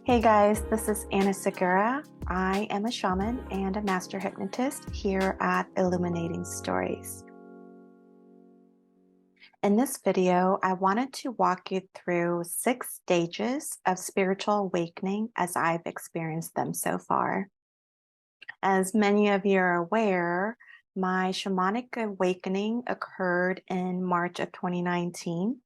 Hey guys, this is Anna Segura. I am a shaman and a master hypnotist here at Illuminating Stories. In this video, I wanted to walk you through 6 stages of spiritual awakening as I've experienced them so far. As many of you are aware, my Shamanic Awakening occurred in March of 2019.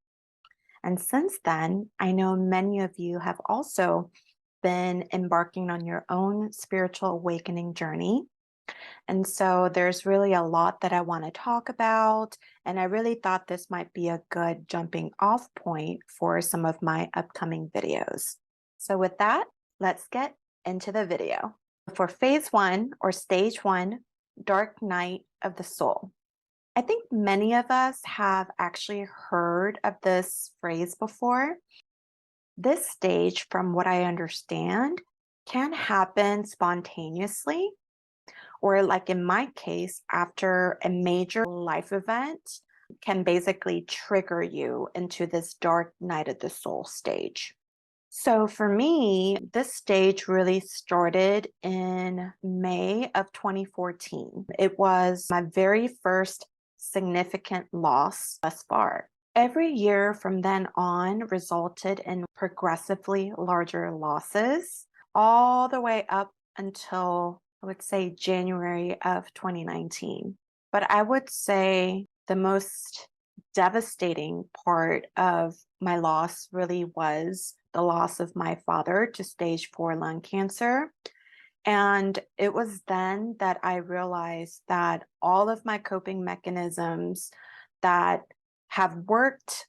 And since then, I know many of you have also been embarking on your own spiritual awakening journey. And so there's really a lot that I want to talk about. And I really thought this might be a good jumping off point for some of my upcoming videos. So with that, let's get into the video. For phase 1 or stage 1, dark night of the soul. I think many of us have actually heard of this phrase before. This stage, from what I understand, can happen spontaneously, or like in my case, after a major life event, can basically trigger you into this dark night of the soul stage. So for me, this stage really started in May of 2014. It was my very first significant loss thus far. Every year from then on resulted in progressively larger losses, all the way up until, I would say, January of 2019. But I would say the most devastating part of my loss really was the loss of my father to stage 4 lung cancer. And it was then that I realized that all of my coping mechanisms that have worked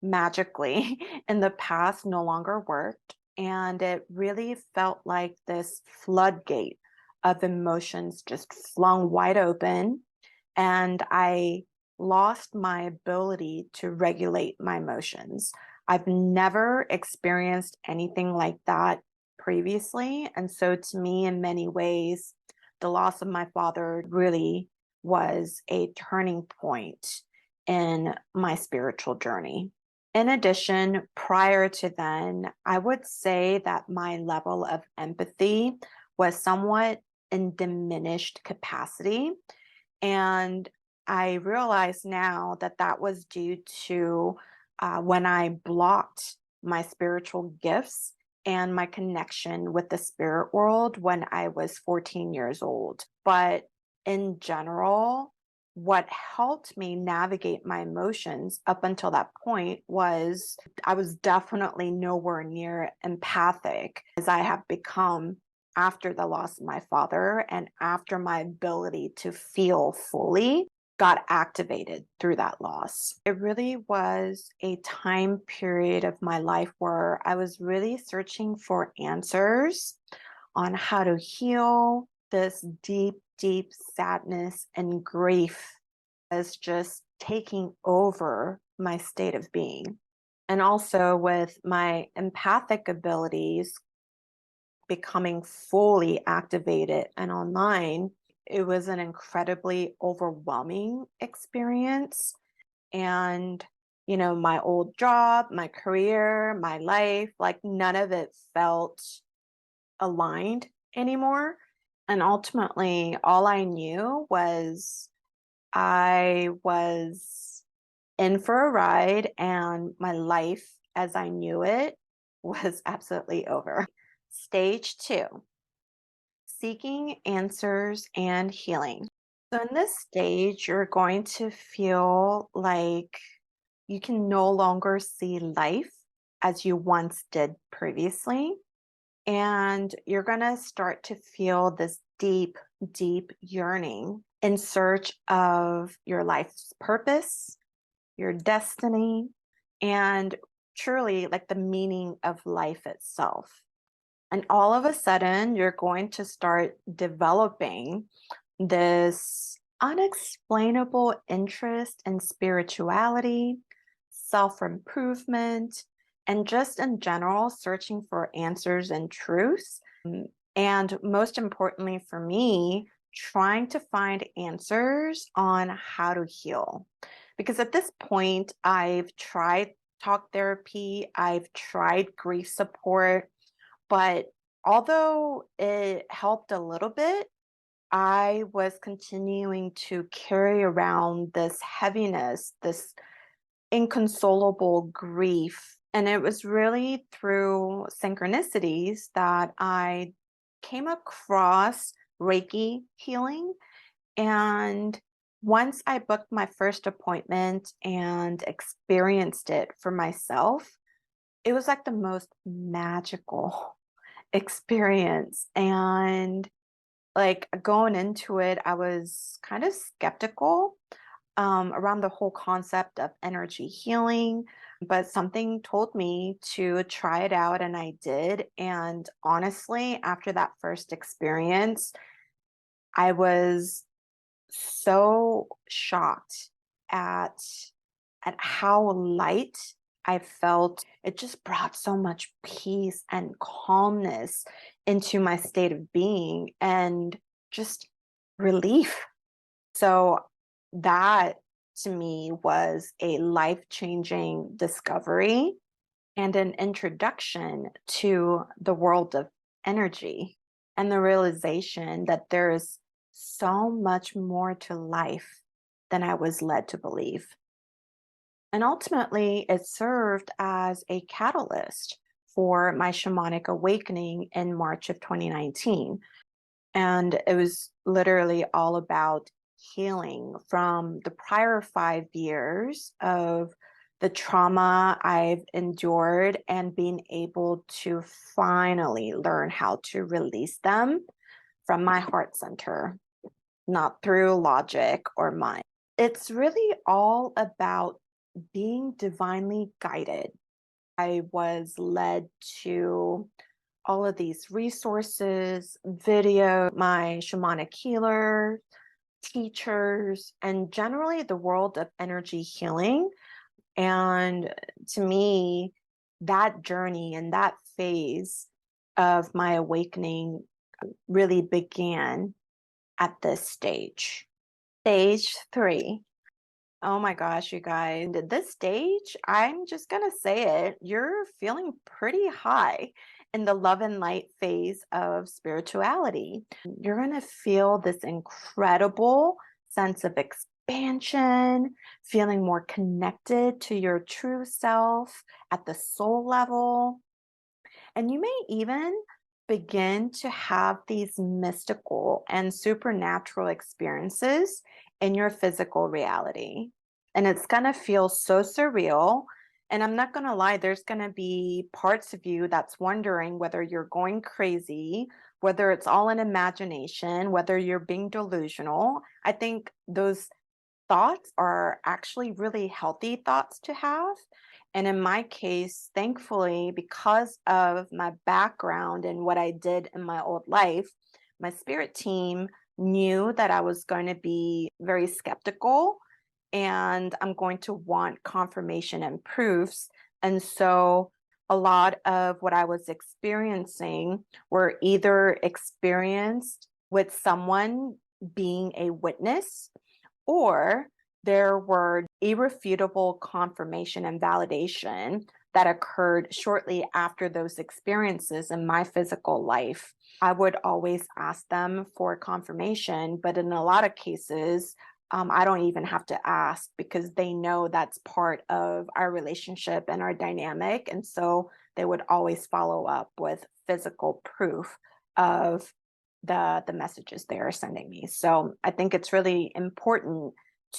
magically in the past no longer worked. And it really felt like this floodgate of emotions just flung wide open. And I lost my ability to regulate my emotions. I've never experienced anything like that previously. And so to me, in many ways, the loss of my father really was a turning point in my spiritual journey. In addition, prior to then, I would say that my level of empathy was somewhat in diminished capacity. And I realize now that that was due to when I blocked my spiritual gifts and my connection with the spirit world when I was 14 years old. But in general, what helped me navigate my emotions up until that point was I was definitely nowhere near empathic as I have become after the loss of my father and after my ability to feel fully got activated through that loss. It really was a time period of my life where I was really searching for answers on how to heal this deep, deep sadness and grief as just taking over my state of being. And also with my empathic abilities becoming fully activated and online, it was an incredibly overwhelming experience. And, my old job, my career, my life, like none of it felt aligned anymore. And ultimately, all I knew was I was in for a ride, and my life as I knew it was absolutely over. Stage 2, seeking answers and healing. So, in this stage, you're going to feel like you can no longer see life as you once did previously. And you're going to start to feel this deep, deep yearning in search of your life's purpose, your destiny, and truly like the meaning of life itself. And all of a sudden, you're going to start developing this unexplainable interest in spirituality, self improvement, and just in general, searching for answers and truths. And most importantly for me, trying to find answers on how to heal. Because at this point, I've tried talk therapy, I've tried grief support, But although it helped a little bit, I was continuing to carry around this heaviness, this inconsolable grief. And it was really through synchronicities that I came across Reiki healing. And once I booked my first appointment and experienced it for myself, it was like the most magical experience. And like going into it, I was kind of skeptical around the whole concept of energy healing, but something told me to try it out, and I did. And honestly, after that first experience, I was so shocked at how light I felt. It just brought so much peace and calmness into my state of being and just relief. So that to me was a life-changing discovery and an introduction to the world of energy and the realization that there is so much more to life than I was led to believe. And ultimately, it served as a catalyst for my shamanic awakening in March of 2019. And it was literally all about healing from the prior 5 years of the trauma I've endured and being able to finally learn how to release them from my heart center, not through logic or mind. It's really all about being divinely guided. I was led to all of these resources, video, my shamanic healer, teachers, and generally the world of energy healing. And to me, that journey and that phase of my awakening really began at this stage. Stage 3. Oh my gosh, you guys. At this stage, I'm just going to say it. You're feeling pretty high in the love and light phase of spirituality. You're going to feel this incredible sense of expansion, feeling more connected to your true self at the soul level. And you may even begin to have these mystical and supernatural experiences in your physical reality. And it's going to feel so surreal. And I'm not going to lie, there's going to be parts of you that's wondering whether you're going crazy, whether it's all an imagination, whether you're being delusional. I think those thoughts are actually really healthy thoughts to have. And in my case, thankfully, because of my background and what I did in my old life, my spirit team knew that I was going to be very skeptical and I'm going to want confirmation and proofs. And so a lot of what I was experiencing were either experienced with someone being a witness, or there were irrefutable confirmation and validation that occurred shortly after those experiences in my physical life. I would always ask them for confirmation, but in a lot of cases, I don't even have to ask because they know that's part of our relationship and our dynamic. And so they would always follow up with physical proof of the messages they are sending me. So I think it's really important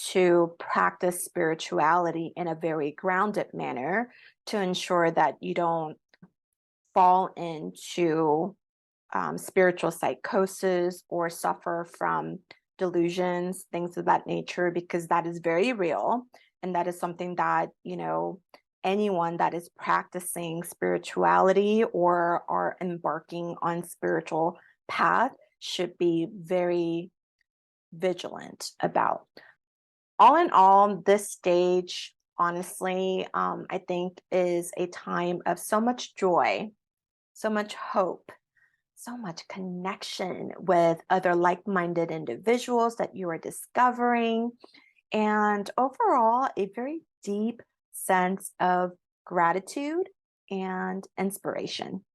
to practice spirituality in a very grounded manner to ensure that you don't fall into spiritual psychosis or suffer from delusions, things of that nature, because that is very real. And that is something that, anyone that is practicing spirituality or are embarking on spiritual path should be very vigilant about. All in all, this stage, honestly, I think is a time of so much joy, so much hope, so much connection with other like-minded individuals that you are discovering, and overall, a very deep sense of gratitude and inspiration.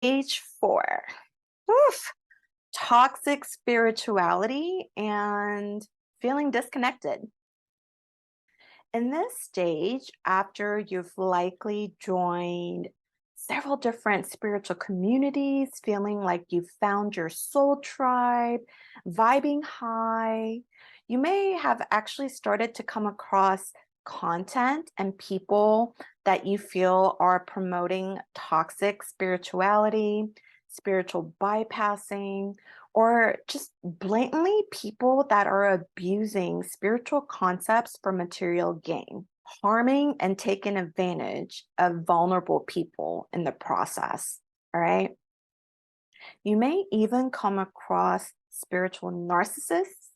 Stage 4. Oof. Toxic spirituality and feeling disconnected. In this stage, after you've likely joined several different spiritual communities, feeling like you've found your soul tribe, vibing high, you may have actually started to come across content and people that you feel are promoting toxic spirituality, spiritual bypassing, or just blatantly people that are abusing spiritual concepts for material gain, harming and taking advantage of vulnerable people in the process. All right. You may even come across spiritual narcissists,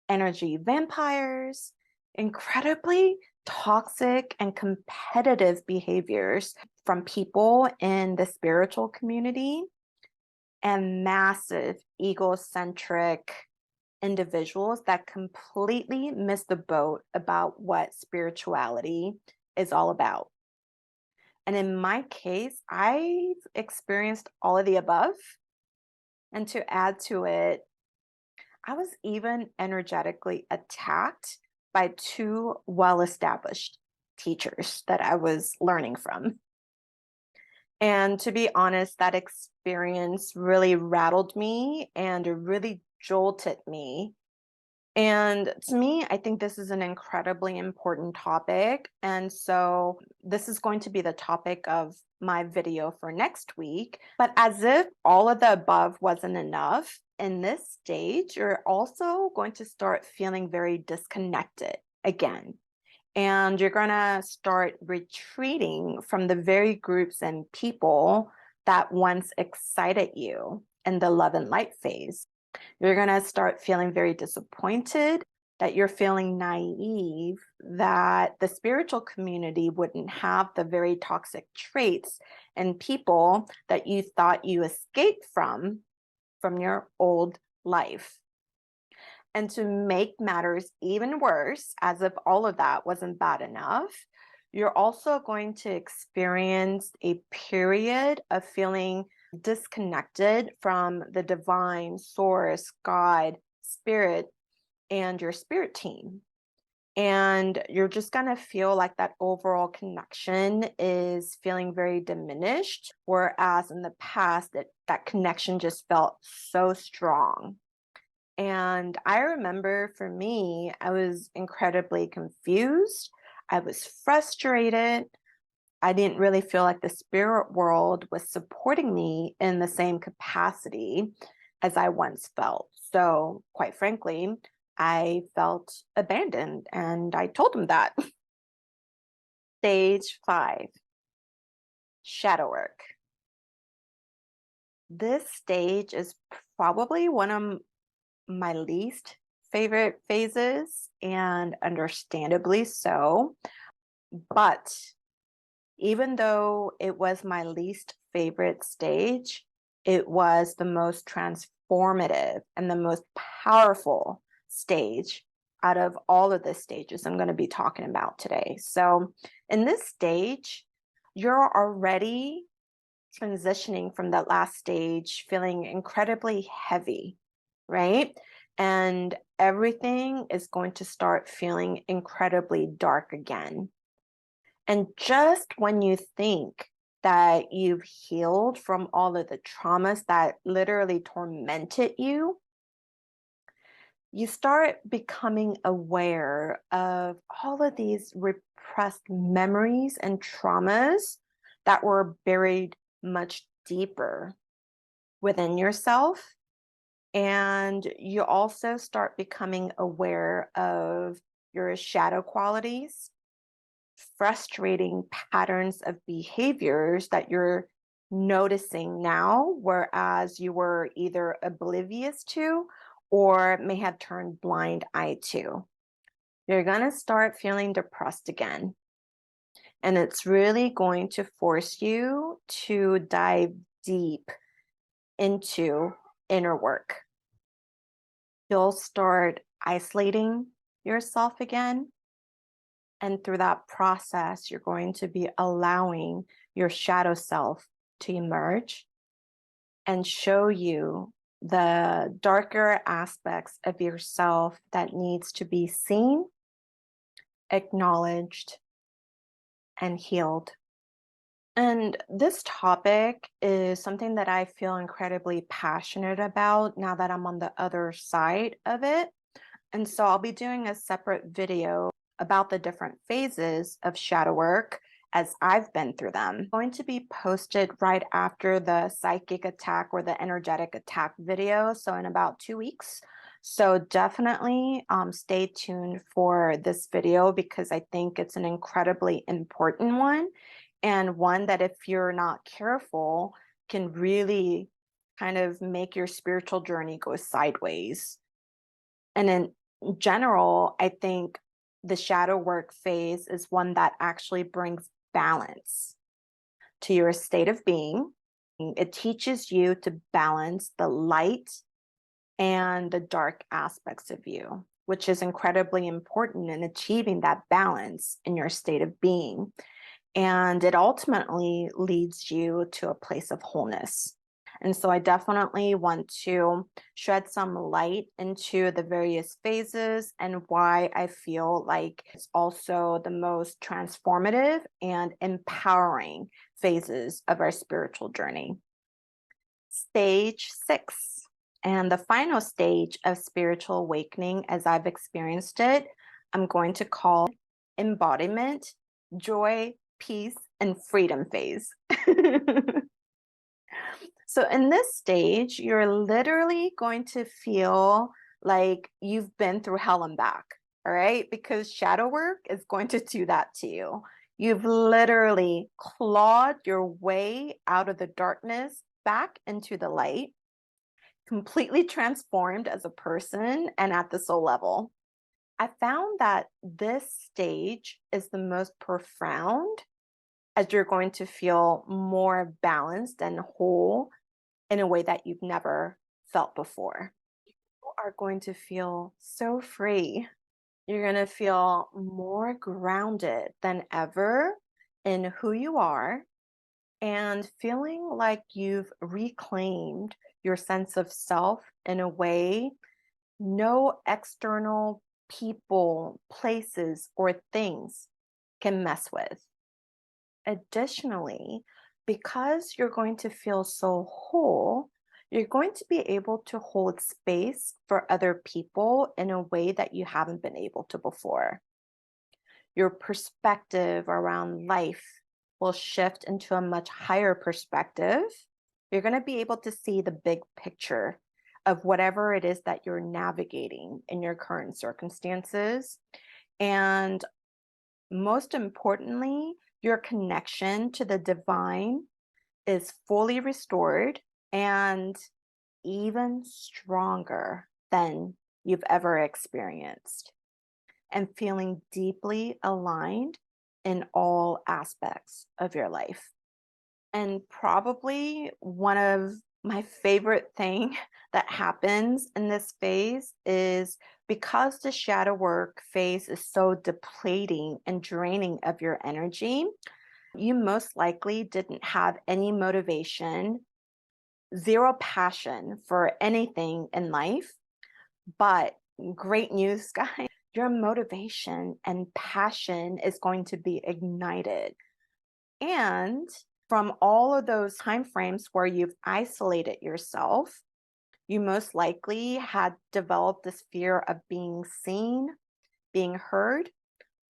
energy vampires, incredibly toxic and competitive behaviors from people in the spiritual community, and massive egocentric individuals that completely miss the boat about what spirituality is all about. And in my case, I've experienced all of the above. And to add to it, I was even energetically attacked by two well established teachers that I was learning from. And to be honest, that experience really rattled me and really jolted me. And to me, I think this is an incredibly important topic. And so this is going to be the topic of my video for next week. But as if all of the above wasn't enough, in this stage, you're also going to start feeling very disconnected again. And you're going to start retreating from the very groups and people that once excited you in the love and light phase. You're going to start feeling very disappointed, that you're feeling naive, that the spiritual community wouldn't have the very toxic traits and people that you thought you escaped from your old life. And to make matters even worse, as if all of that wasn't bad enough, you're also going to experience a period of feeling disconnected from the divine source, God, spirit, and your spirit team. And you're just going to feel like that overall connection is feeling very diminished, whereas in the past, that connection just felt so strong. And I remember for me, I was incredibly confused. I was frustrated. I didn't really feel like the spirit world was supporting me in the same capacity as I once felt. So, quite frankly, I felt abandoned, and I told them that. Stage 5, shadow work. This stage is probably one of my least favorite phases, and understandably so. But even though it was my least favorite stage, it was the most transformative and the most powerful stage out of all of the stages I'm going to be talking about today. So, in this stage, you're already transitioning from that last stage feeling incredibly heavy, right? And everything is going to start feeling incredibly dark again. And just when you think that you've healed from all of the traumas that literally tormented you, you start becoming aware of all of these repressed memories and traumas that were buried much deeper within yourself. And you also start becoming aware of your shadow qualities, frustrating patterns of behaviors that you're noticing now, whereas you were either oblivious to or may have turned blind eye to. You're going to start feeling depressed again. And it's really going to force you to dive deep into inner work. You'll start isolating yourself again. And through that process, you're going to be allowing your shadow self to emerge. and show you the darker aspects of yourself that needs to be seen, acknowledged, and healed. And this topic is something that I feel incredibly passionate about now that I'm on the other side of it. And so I'll be doing a separate video about the different phases of shadow work as I've been through them. Going to be posted right after the psychic attack or the energetic attack video, so in about 2 weeks. So definitely stay tuned for this video because I think it's an incredibly important one, and one that if you're not careful can really kind of make your spiritual journey go sideways. And in general, I think the shadow work phase is one that actually brings balance to your state of being. It teaches you to balance the light and the dark aspects of you, which is incredibly important in achieving that balance in your state of being. And it ultimately leads you to a place of wholeness. And so I definitely want to shed some light into the various phases and why I feel like it's also the most transformative and empowering phases of our spiritual journey. Stage 6, and the final stage of spiritual awakening as I've experienced it, I'm going to call embodiment, joy, peace, and freedom phase. So in this stage, you're literally going to feel like you've been through hell and back, all right? Because shadow work is going to do that to you. You've literally clawed your way out of the darkness back into the light, completely transformed as a person and at the soul level. I found that this stage is the most profound, as you're going to feel more balanced and whole in a way that you've never felt before. You are going to feel so free. You're going to feel more grounded than ever in who you are and feeling like you've reclaimed your sense of self in a way no external people, places, or things can mess with. Additionally, because you're going to feel so whole, you're going to be able to hold space for other people in a way that you haven't been able to before. Your perspective around life will shift into a much higher perspective. You're going to be able to see the big picture of whatever it is that you're navigating in your current circumstances. And most importantly, your connection to the divine is fully restored and even stronger than you've ever experienced, and feeling deeply aligned in all aspects of your life. And probably one of my favorite thing that happens in this phase is because the shadow work phase is so depleting and draining of your energy, you most likely didn't have any motivation, zero passion for anything in life. But great news, guys, your motivation and passion is going to be ignited. And from all of those time frames where you've isolated yourself, you most likely had developed this fear of being seen, being heard.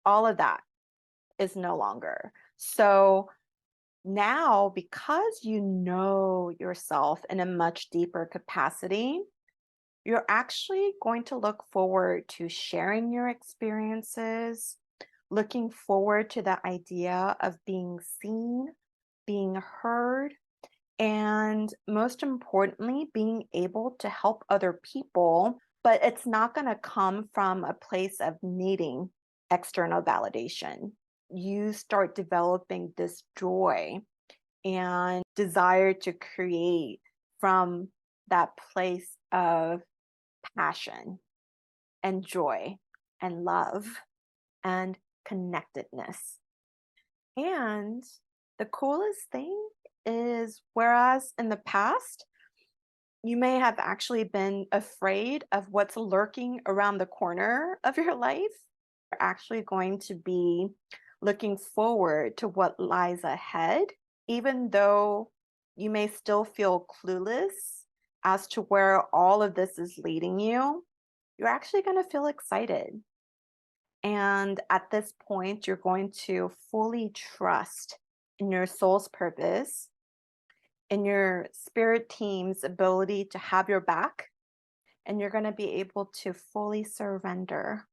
All of that is no longer. So now, because you know yourself in a much deeper capacity, you're actually going to look forward to sharing your experiences, looking forward to the idea of being seen, being heard, and most importantly, being able to help other people. But it's not going to come from a place of needing external validation. You start developing this joy and desire to create from that place of passion and joy and love and connectedness. And the coolest thing is, whereas in the past, You may have actually been afraid of what's lurking around the corner of your life. You're actually going to be looking forward to what lies ahead, even though you may still feel clueless as to where all of this is leading you. You're actually going to feel excited. And at this point, you're going to fully trust in your soul's purpose, in your spirit team's ability to have your back, and you're going to be able to fully surrender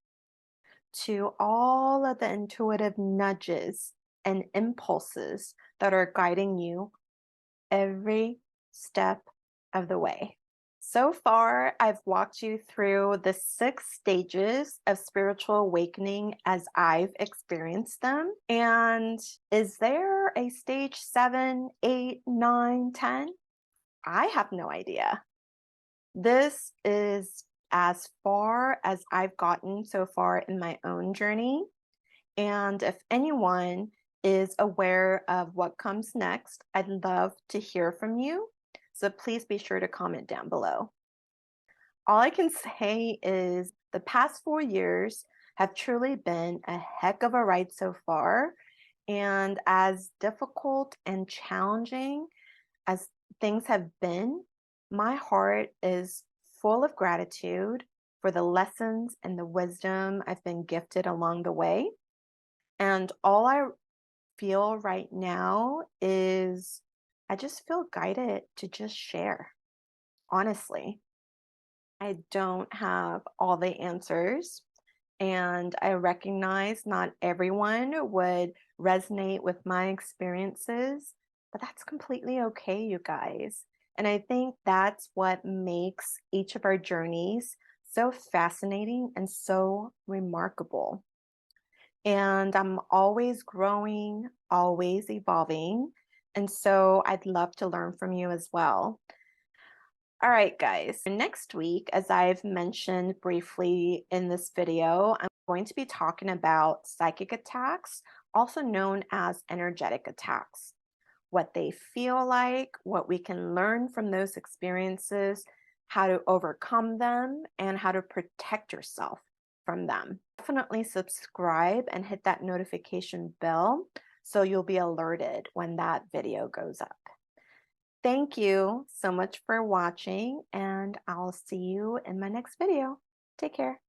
to all of the intuitive nudges and impulses that are guiding you every step of the way. So far, I've walked you through the 6 stages of spiritual awakening as I've experienced them. And is there a stage 7, 8, 9, 10? I have no idea. This is as far as I've gotten so far in my own journey. And if anyone is aware of what comes next, I'd love to hear from you. So please be sure to comment down below. All I can say is the past 4 years have truly been a heck of a ride so far. And as difficult and challenging as things have been, my heart is full of gratitude for the lessons and the wisdom I've been gifted along the way. And all I feel right now is I just feel guided to just share. Honestly, I don't have all the answers. And I recognize not everyone would resonate with my experiences, but that's completely okay, you guys. And I think that's what makes each of our journeys so fascinating and so remarkable. And I'm always growing, always evolving. And so I'd love to learn from you as well. All right, guys. Next week, as I've mentioned briefly in this video, I'm going to be talking about psychic attacks, also known as energetic attacks, what they feel like, what we can learn from those experiences, how to overcome them, and how to protect yourself from them. Definitely subscribe and hit that notification bell so you'll be alerted when that video goes up. Thank you so much for watching, and I'll see you in my next video. Take care.